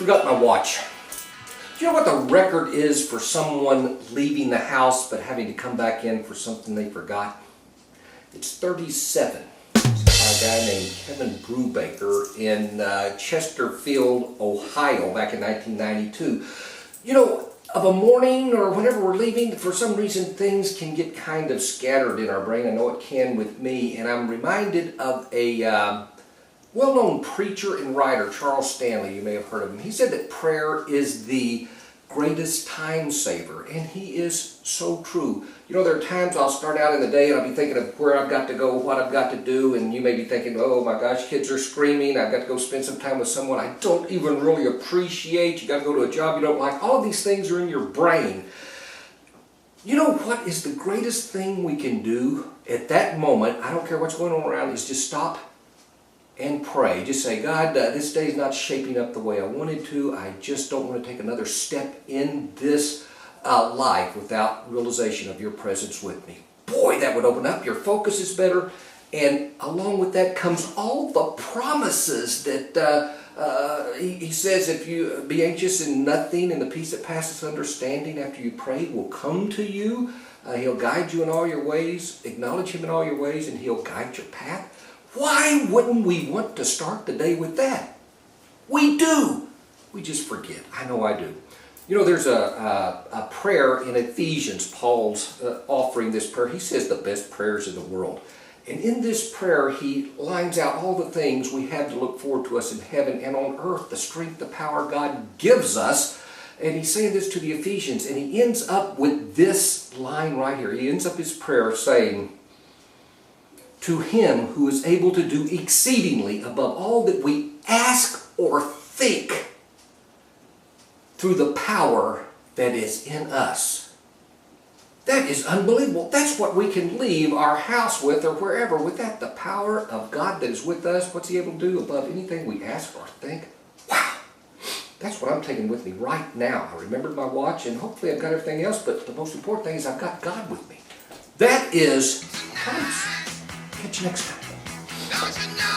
Forgot my watch. Do you know what the record is for someone leaving the house but having to come back in for something they forgot? It's 37. It's by a guy named Kevin Brubaker in Chesterfield, Ohio, back in 1992. You know, of a morning or whenever we're leaving, for some reason things can get kind of scattered in our brain. I know it can with me, and I'm reminded of a well-known preacher and writer, Charles Stanley. You may have heard of him. He said that prayer is the greatest time saver, and he is so true. You know, there are times I'll start out in the day and I'll be thinking of where I've got to go, what I've got to do, and you may be thinking, oh my gosh, kids are screaming, I've got to go spend some time with someone I don't even really appreciate, you got to go to a job you don't like. All of these things are in your brain. You know what is the greatest thing we can do at that moment? I don't care what's going on around, is just stop and pray. Just say, God, this day's not shaping up the way I wanted to. I just don't want to take another step in this life without realization of your presence with me. Boy, that would open up. Your focus is better. And along with that comes all the promises that he says, if you be anxious in nothing, and the peace that passes understanding after you pray will come to you. He'll guide you in all your ways. Acknowledge him in all your ways, and he'll guide your path. Why wouldn't we want to start the day with that? We do. We just forget. I know I do. You know, there's a prayer in Ephesians. Paul's offering this prayer. He says the best prayers in the world. And in this prayer, he lines out all the things we have to look forward to us in heaven and on earth, the strength, the power God gives us. And he's saying this to the Ephesians, and he ends up with this line right here. He ends up his prayer saying, to him who is able to do exceedingly above all that we ask or think, through the power that is in us. That is unbelievable. That's what we can leave our house with, or wherever, with that, the power of God that is with us. What's he able to do above anything we ask or think? Wow! That's what I'm taking with me right now. I remembered my watch, and hopefully I've got everything else, but the most important thing is I've got God with me. That is Christ. Catch you next time.